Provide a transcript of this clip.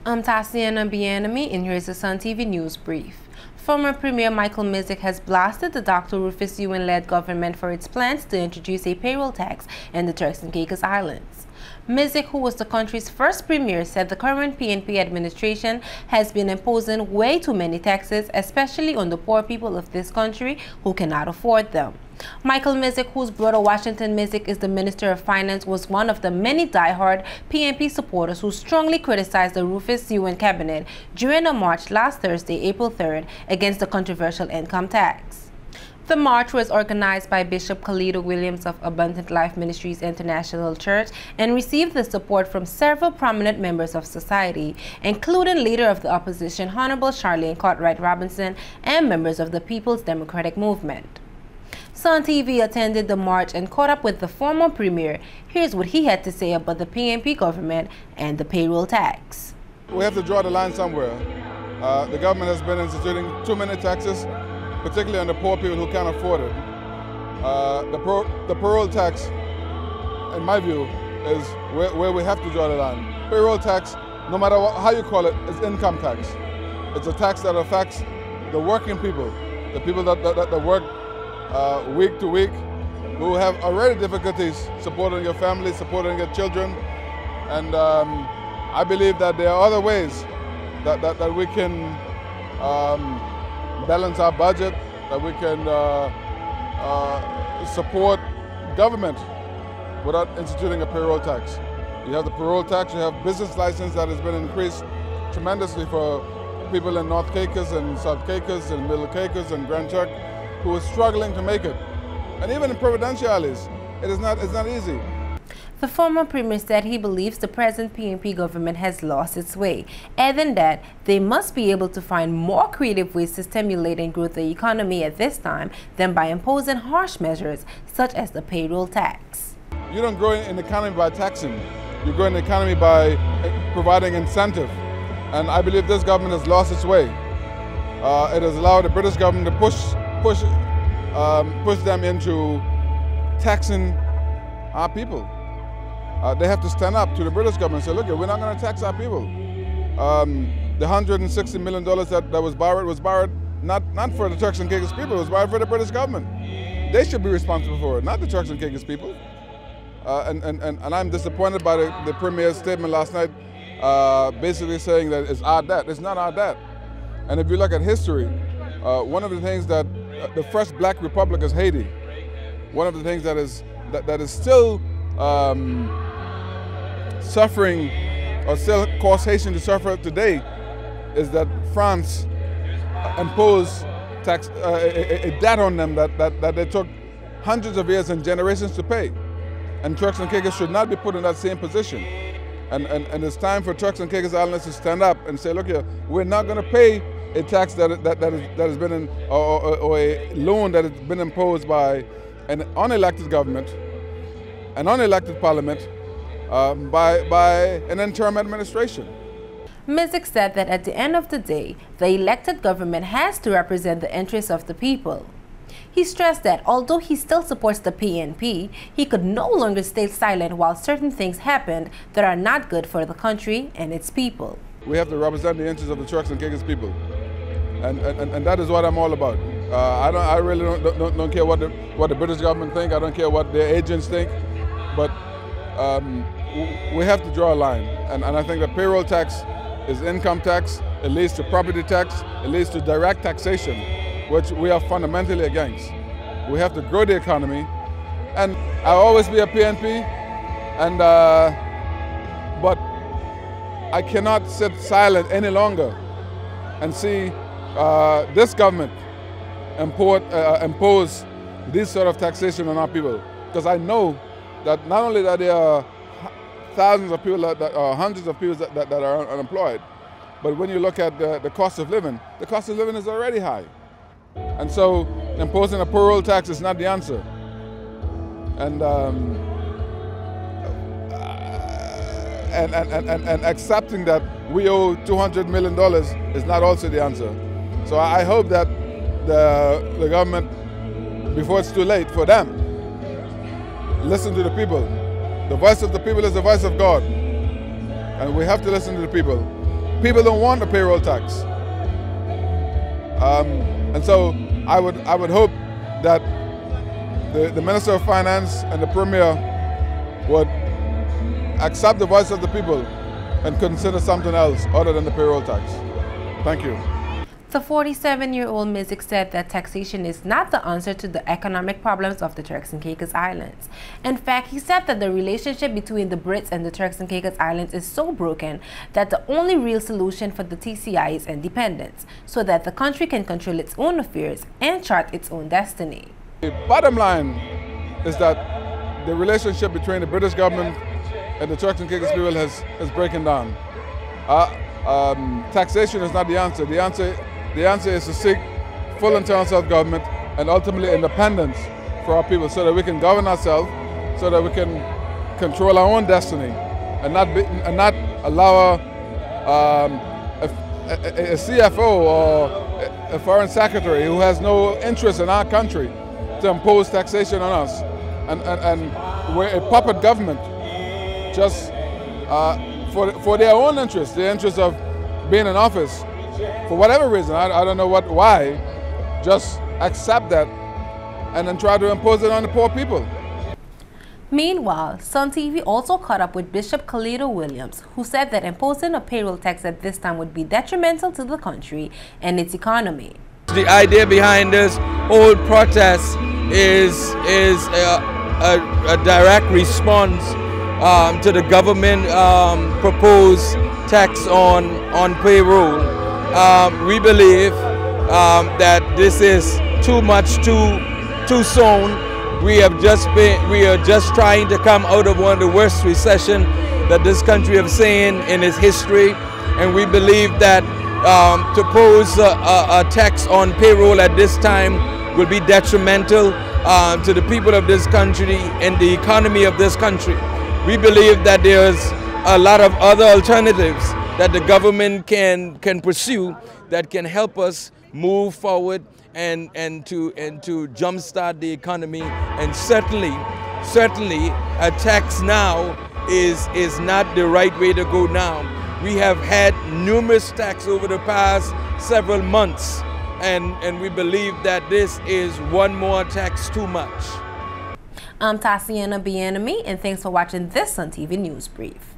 I'm Tatiana Bianami, and here's the Sun TV News Brief. Former Premier Michael Misick has blasted the Dr. Rufus Sewell-led government for its plans to introduce a payroll tax in the Turks and Caicos Islands. Misick, who was the country's first premier, said the current PNP administration has been imposing way too many taxes, especially on the poor people of this country who cannot afford them. Michael Misick, whose brother Washington Misick is the Minister of Finance, was one of the many diehard PNP supporters who strongly criticized the Rufus Sewell cabinet during a march last Thursday, April 3rd, against the controversial income tax. The march was organized by Bishop Khalid Williams of Abundant Life Ministries International Church and received the support from several prominent members of society, including leader of the opposition Honorable Charlene Cartwright Robinson and members of the People's Democratic Movement. Sun TV attended the march and caught up with the former premier. Here's what he had to say about the PNP government and the payroll tax. We have to draw the line somewhere. The government has been instituting too many taxes, particularly on the poor people who can't afford it. The payroll tax, in my view, is where we have to draw the line. Payroll tax, no matter how you call it, is income tax. It's a tax that affects the working people, the people that work week to week, who have already difficulties supporting your family, supporting your children. And I believe that there are other ways that we can balance our budget, that we can support government without instituting a payroll tax. You have the payroll tax, you have business license that has been increased tremendously for people in North Caicos and South Caicos and Middle Caicos and Grand Turk who are struggling to make it. And even in provinciales, it's not easy. The former premier said he believes the present PNP government has lost its way, adding that they must be able to find more creative ways to stimulate and grow the economy at this time than by imposing harsh measures such as the payroll tax. You don't grow an economy by taxing. You grow an economy by providing incentive. And I believe this government has lost its way. It has allowed the British government to push them into taxing our people. They have to stand up to the British government and say, look, we're not going to tax our people. The $160 million that was borrowed not for the Turks and Caicos people, it was borrowed for the British government. They should be responsible for it, not the Turks and Caicos people. And I'm disappointed by the Premier's statement last night, basically saying that it's our debt. It's not our debt. And if you look at history, one of the things that the first black republic is Haiti. One of the things that is still suffering, or still cause Haitian to suffer today, is that France imposed a debt on them that they took hundreds of years and generations to pay. And Turks and Caicos should not be put in that same position. And it's time for Turks and Caicos Islanders to stand up and say, look here, we're not going to pay a tax that has been or a loan that has been imposed by an unelected government, an unelected parliament, by an interim administration. Misick said that at the end of the day, the elected government has to represent the interests of the people. He stressed that although he still supports the PNP, he could no longer stay silent while certain things happened that are not good for the country and its people. We have to represent the interests of the Turks and Caicos people. And that is what I'm all about. I really don't care what the British government think. I don't care what their agents think. But we have to draw a line. And I think the payroll tax is income tax. It leads to property tax. It leads to direct taxation, which we are fundamentally against. We have to grow the economy. And I'll always be a PNP. And but I cannot sit silent any longer and see this government impose this sort of taxation on our people. Because I know that not only that there are thousands of people, hundreds of people that are unemployed, but when you look at the cost of living is already high. And so imposing a payroll tax is not the answer. And accepting that we owe $200 million is not also the answer. So I hope that the government, before it's too late for them, listen to the people. The voice of the people is the voice of God. And we have to listen to the people. people don't want a payroll tax. And so I would hope that the Minister of Finance and the Premier would accept the voice of the people and consider something else other than the payroll tax. Thank you. The 47-year-old Misick said that taxation is not the answer to the economic problems of the Turks and Caicos Islands. In fact, he said that the relationship between the Brits and the Turks and Caicos Islands is so broken that the only real solution for the TCI is independence, so that the country can control its own affairs and chart its own destiny. The bottom line is that the relationship between the British government and the Turks and Caicos people is breaking down. Taxation is not the answer. The answer is to seek full internal self-government and ultimately independence for our people so that we can govern ourselves, so that we can control our own destiny and not allow a CFO or a foreign secretary who has no interest in our country to impose taxation on us. And we're a puppet government just for their own interest, the interest of being in office. For whatever reason, I don't know why, just accept that and then try to impose it on the poor people. Meanwhile, Sun TV also caught up with Bishop Khalida Williams, who said that imposing a payroll tax at this time would be detrimental to the country and its economy. The idea behind this whole protest is a direct response to the government proposed tax on payroll. We believe that this is too much too soon. We are just trying to come out of one of the worst recession that this country has seen in its history, and we believe that to pose a tax on payroll at this time will be detrimental to the people of this country and the economy of this country. We believe that there's a lot of other alternatives that the government can pursue that can help us move forward and to jumpstart the economy. And certainly a tax now is not the right way to go now. We have had numerous tax over the past several months, and we believe that this is one more tax too much. I'm Tatiana Bienemy, and thanks for watching this Sun TV News Brief.